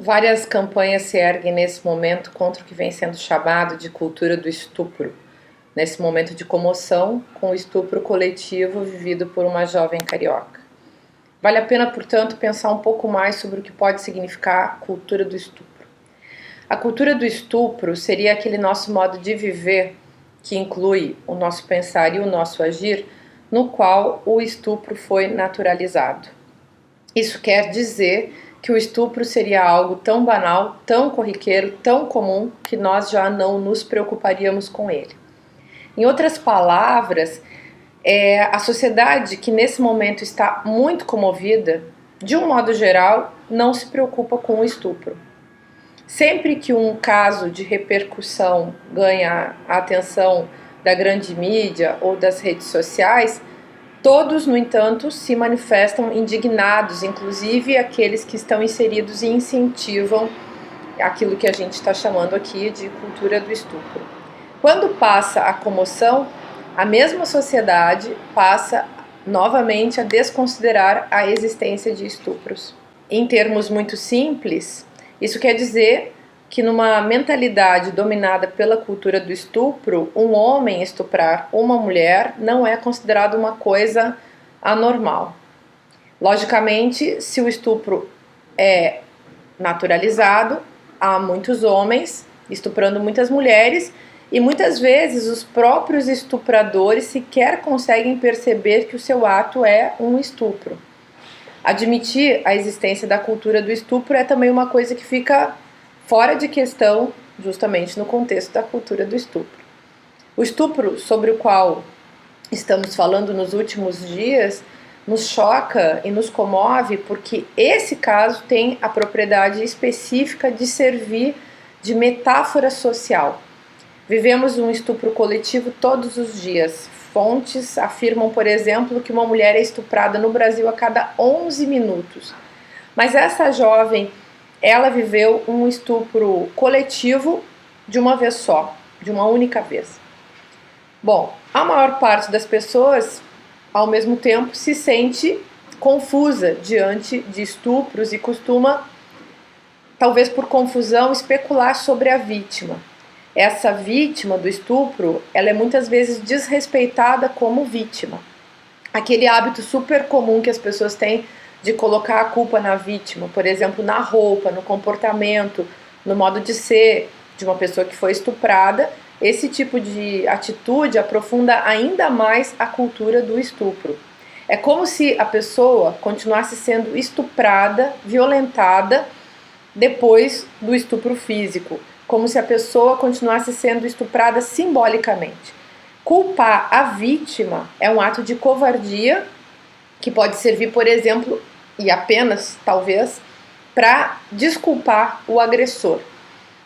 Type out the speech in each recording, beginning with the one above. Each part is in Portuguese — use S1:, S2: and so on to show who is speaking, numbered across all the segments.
S1: Várias campanhas se erguem nesse momento contra o que vem sendo chamado de cultura do estupro, nesse momento de comoção com o estupro coletivo vivido por uma jovem carioca. Vale a pena, portanto, pensar um pouco mais sobre o que pode significar a cultura do estupro. A cultura do estupro seria aquele nosso modo de viver que inclui o nosso pensar e o nosso agir, no qual o estupro foi naturalizado. Isso quer dizer que o estupro seria algo tão banal, tão corriqueiro, tão comum, que nós já não nos preocuparíamos com ele. Em outras palavras, a sociedade que nesse momento está muito comovida, de um modo geral, não se preocupa com o estupro. Sempre que um caso de repercussão ganha a atenção da grande mídia ou das redes sociais, todos, no entanto, se manifestam indignados, inclusive aqueles que estão inseridos e incentivam aquilo que a gente está chamando aqui de cultura do estupro. Quando passa a comoção, a mesma sociedade passa novamente a desconsiderar a existência de estupros. Em termos muito simples, isso quer dizer que numa mentalidade dominada pela cultura do estupro, um homem estuprar uma mulher não é considerado uma coisa anormal. Logicamente, se o estupro é naturalizado, há muitos homens estuprando muitas mulheres e muitas vezes os próprios estupradores sequer conseguem perceber que o seu ato é um estupro. Admitir a existência da cultura do estupro é também uma coisa que fica fora de questão justamente no contexto da cultura do estupro. O estupro sobre o qual estamos falando nos últimos dias nos choca e nos comove porque esse caso tem a propriedade específica de servir de metáfora social. Vivemos um estupro coletivo todos os dias. Fontes afirmam, por exemplo, que uma mulher é estuprada no Brasil a cada 11 minutos. Mas essa jovem, ela viveu um estupro coletivo de uma vez só, de uma única vez. Bom, a maior parte das pessoas, ao mesmo tempo, se sente confusa diante de estupros e costuma, talvez por confusão, especular sobre a vítima. Essa vítima do estupro, ela é muitas vezes desrespeitada como vítima. Aquele hábito super comum que as pessoas têm de colocar a culpa na vítima, por exemplo, na roupa, no comportamento, no modo de ser de uma pessoa que foi estuprada, esse tipo de atitude aprofunda ainda mais a cultura do estupro. É como se a pessoa continuasse sendo estuprada, violentada, depois do estupro físico, como se a pessoa continuasse sendo estuprada simbolicamente. Culpar a vítima é um ato de covardia que pode servir, por exemplo, e apenas, talvez, para desculpar o agressor.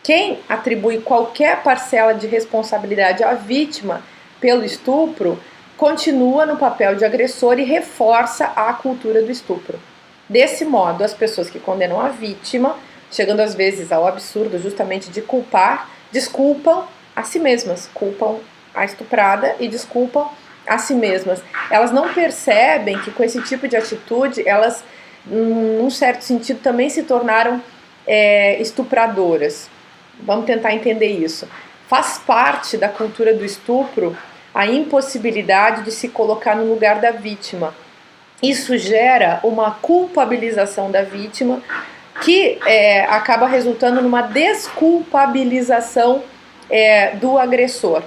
S1: Quem atribui qualquer parcela de responsabilidade à vítima pelo estupro continua no papel de agressor e reforça a cultura do estupro. Desse modo, as pessoas que condenam a vítima, chegando às vezes ao absurdo justamente de culpar, desculpam a si mesmas, culpam a estuprada e desculpam a si mesmas. Elas não percebem que com esse tipo de atitude, elas, num certo sentido, também se tornaram estupradoras. Vamos tentar entender isso. Faz parte da cultura do estupro a impossibilidade de se colocar no lugar da vítima. Isso gera uma culpabilização da vítima que acaba resultando numa desculpabilização do agressor.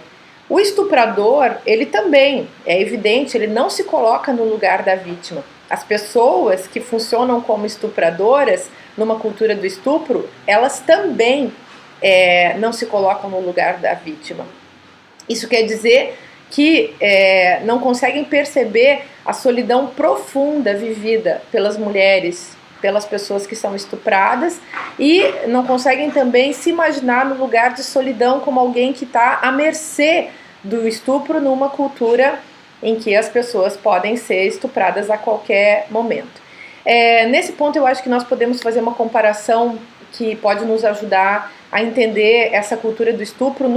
S1: O estuprador, ele também, é evidente, ele não se coloca no lugar da vítima. As pessoas que funcionam como estupradoras numa cultura do estupro, elas também não se colocam no lugar da vítima. Isso quer dizer que não conseguem perceber a solidão profunda vivida pelas mulheres, pelas pessoas que são estupradas e não conseguem também se imaginar no lugar de solidão como alguém que está à mercê do estupro numa cultura em que as pessoas podem ser estupradas a qualquer momento. Nesse ponto eu acho que nós podemos fazer uma comparação que pode nos ajudar a entender essa cultura do estupro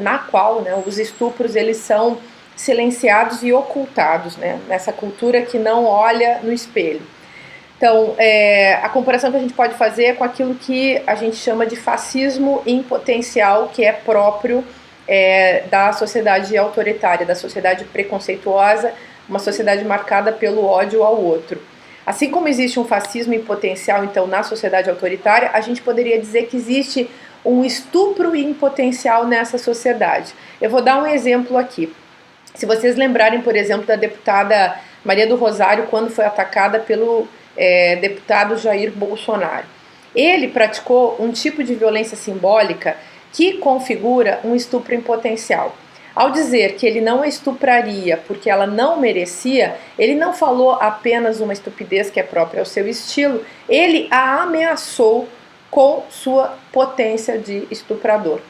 S1: na qual os estupros eles são silenciados e ocultados, nessa cultura que não olha no espelho. Então, a comparação que a gente pode fazer é com aquilo que a gente chama de fascismo em potencial, que é próprio da sociedade autoritária, da sociedade preconceituosa, uma sociedade marcada pelo ódio ao outro. Assim como existe um fascismo em potencial, então, na sociedade autoritária, a gente poderia dizer que existe um estupro em potencial nessa sociedade. Eu vou dar um exemplo aqui. Se vocês lembrarem, por exemplo, da deputada Maria do Rosário, quando foi atacada pelo deputado Jair Bolsonaro. Ele praticou um tipo de violência simbólica que configura um estupro em potencial. Ao dizer que ele não a estupraria porque ela não merecia, ele não falou apenas uma estupidez que é própria ao seu estilo, ele a ameaçou com sua potência de estuprador.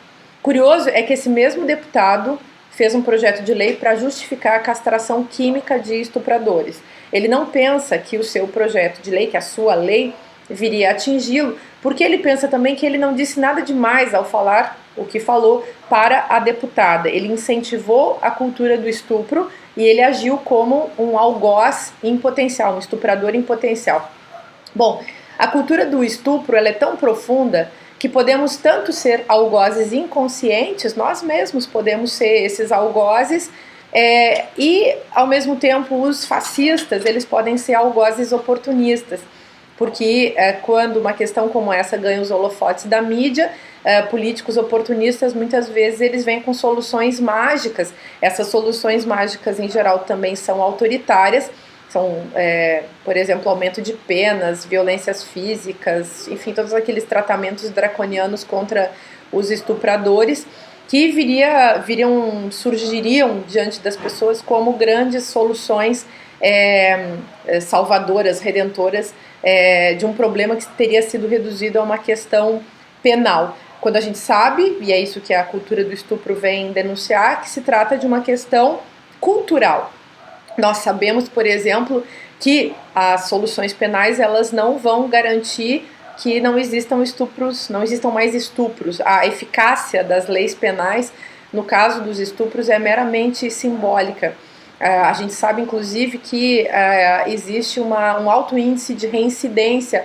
S1: Curioso é que esse mesmo deputado fez um projeto de lei para justificar a castração química de estupradores. Ele não pensa que o seu projeto de lei, que a sua lei, viria a atingi-lo, porque ele pensa também que ele não disse nada demais ao falar o que falou para a deputada. Ele incentivou a cultura do estupro e ele agiu como um algoz em potencial, um estuprador em potencial. Bom, a cultura do estupro ela é tão profunda que podemos tanto ser algozes inconscientes, nós mesmos podemos ser esses algozes, e ao mesmo tempo os fascistas eles podem ser algozes oportunistas, porque quando uma questão como essa ganha os holofotes da mídia, políticos oportunistas muitas vezes eles vêm com soluções mágicas. Essas soluções mágicas em geral também são autoritárias, são, por exemplo, aumento de penas, violências físicas, enfim, todos aqueles tratamentos draconianos contra os estupradores que surgiriam diante das pessoas como grandes soluções salvadoras, redentoras de um problema que teria sido reduzido a uma questão penal. Quando a gente sabe, e é isso que a cultura do estupro vem denunciar, que se trata de uma questão cultural. Nós sabemos, por exemplo, que as soluções penais elas não vão garantir que não existam mais estupros. A eficácia das leis penais, no caso dos estupros, é meramente simbólica. A gente sabe, inclusive, que existe um alto índice de reincidência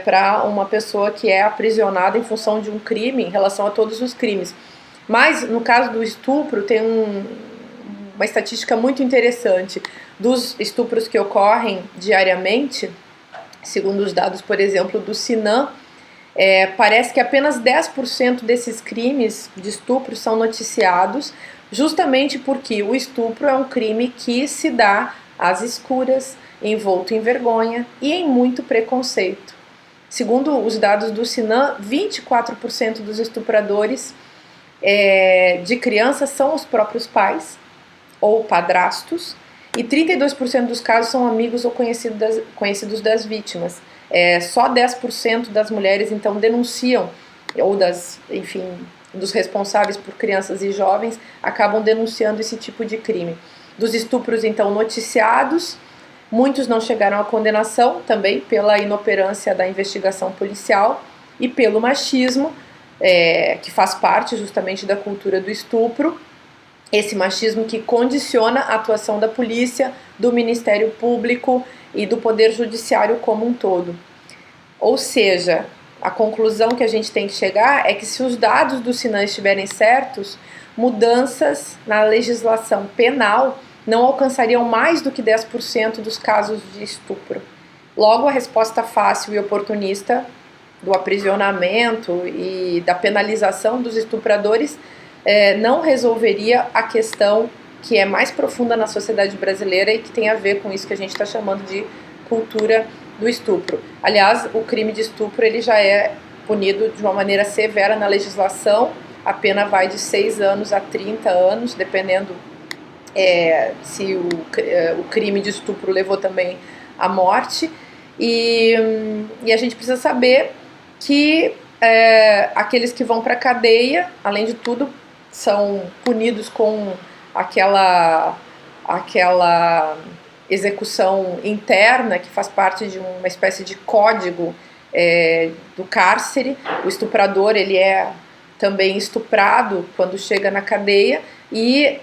S1: para uma pessoa que é aprisionada em função de um crime, em relação a todos os crimes. Mas, no caso do estupro, tem uma estatística muito interessante. Dos estupros que ocorrem diariamente, segundo os dados, por exemplo, do Sinan, parece que apenas 10% desses crimes de estupro são noticiados, justamente porque o estupro é um crime que se dá às escuras, envolto em vergonha e em muito preconceito. Segundo os dados do Sinan, 24% dos estupradores de crianças são os próprios pais ou padrastos, e 32% dos casos são amigos ou conhecidos das vítimas. Só 10% das mulheres então denunciam, ou dos responsáveis por crianças e jovens acabam denunciando esse tipo de crime. Dos estupros então noticiados, muitos não chegaram à condenação, também pela inoperância da investigação policial e pelo machismo, que faz parte justamente da cultura do estupro. Esse machismo que condiciona a atuação da polícia, do Ministério Público e do Poder Judiciário como um todo. Ou seja, a conclusão que a gente tem que chegar é que se os dados do Sinan estiverem certos, mudanças na legislação penal não alcançariam mais do que 10% dos casos de estupro. Logo, a resposta fácil e oportunista do aprisionamento e da penalização dos estupradores não resolveria a questão que é mais profunda na sociedade brasileira e que tem a ver com isso que a gente está chamando de cultura do estupro. Aliás, o crime de estupro ele já é punido de uma maneira severa na legislação, a pena vai de 6 anos a 30 anos, dependendo se o crime de estupro levou também à morte, e a gente precisa saber que aqueles que vão para a cadeia, além de tudo, são punidos com aquela execução interna que faz parte de uma espécie de código do cárcere. O estuprador ele é também estuprado quando chega na cadeia, e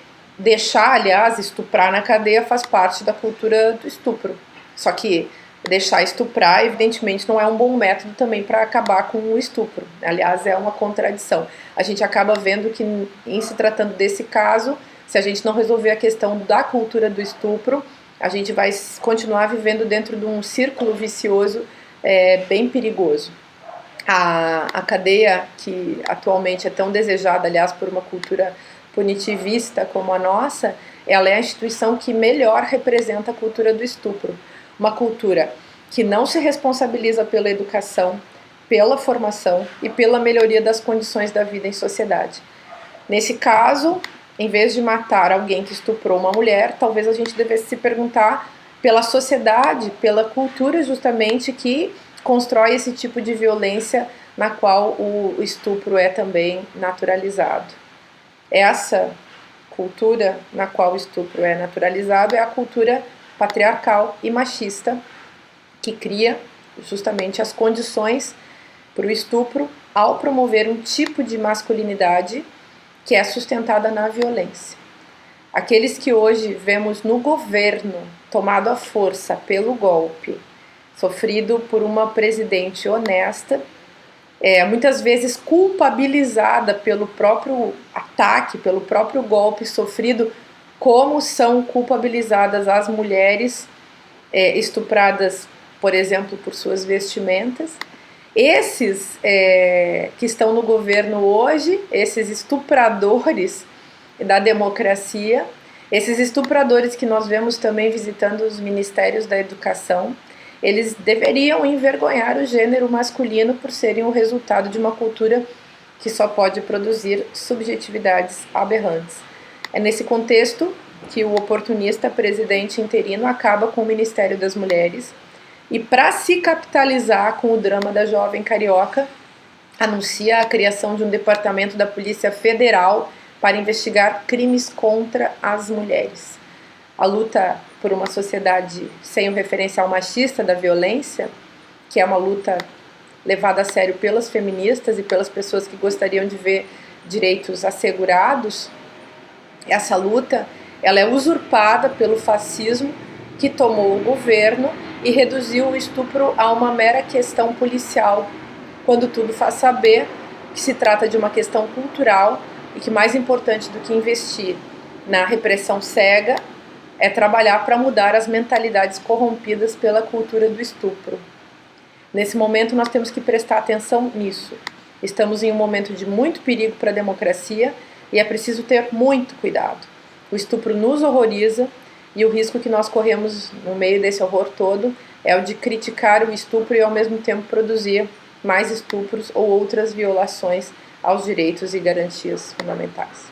S1: estuprar na cadeia faz parte da cultura do estupro. Só que deixar estuprar, evidentemente, não é um bom método também para acabar com o estupro. Aliás, é uma contradição. A gente acaba vendo que, em se tratando desse caso, se a gente não resolver a questão da cultura do estupro, a gente vai continuar vivendo dentro de um círculo vicioso bem perigoso. A cadeia, que atualmente é tão desejada, aliás, por uma cultura punitivista como a nossa, ela é a instituição que melhor representa a cultura do estupro. Uma cultura que não se responsabiliza pela educação, pela formação e pela melhoria das condições da vida em sociedade. Nesse caso, em vez de matar alguém que estuprou uma mulher, talvez a gente devesse se perguntar pela sociedade, pela cultura justamente que constrói esse tipo de violência na qual o estupro é também naturalizado. Essa cultura na qual o estupro é naturalizado é a cultura patriarcal e machista, que cria justamente as condições para o estupro ao promover um tipo de masculinidade que é sustentada na violência. Aqueles que hoje vemos no governo tomado à força pelo golpe, sofrido por uma presidente honesta, muitas vezes culpabilizada pelo próprio ataque, pelo próprio golpe sofrido, como são culpabilizadas as mulheres estupradas, por exemplo, por suas vestimentas. Esses que estão no governo hoje, esses estupradores da democracia, esses estupradores que nós vemos também visitando os ministérios da educação, eles deveriam envergonhar o gênero masculino por serem o resultado de uma cultura que só pode produzir subjetividades aberrantes. É nesse contexto que o oportunista presidente interino acaba com o Ministério das Mulheres e, para se capitalizar com o drama da jovem carioca, anuncia a criação de um departamento da Polícia Federal para investigar crimes contra as mulheres. A luta por uma sociedade sem o referencial machista da violência, que é uma luta levada a sério pelas feministas e pelas pessoas que gostariam de ver direitos assegurados, essa luta ela é usurpada pelo fascismo, que tomou o governo e reduziu o estupro a uma mera questão policial, quando tudo faz saber que se trata de uma questão cultural e que, mais importante do que investir na repressão cega, é trabalhar para mudar as mentalidades corrompidas pela cultura do estupro. Nesse momento nós temos que prestar atenção nisso. Estamos em um momento de muito perigo para a democracia e é preciso ter muito cuidado. O estupro nos horroriza e o risco que nós corremos no meio desse horror todo é o de criticar o estupro e ao mesmo tempo produzir mais estupros ou outras violações aos direitos e garantias fundamentais.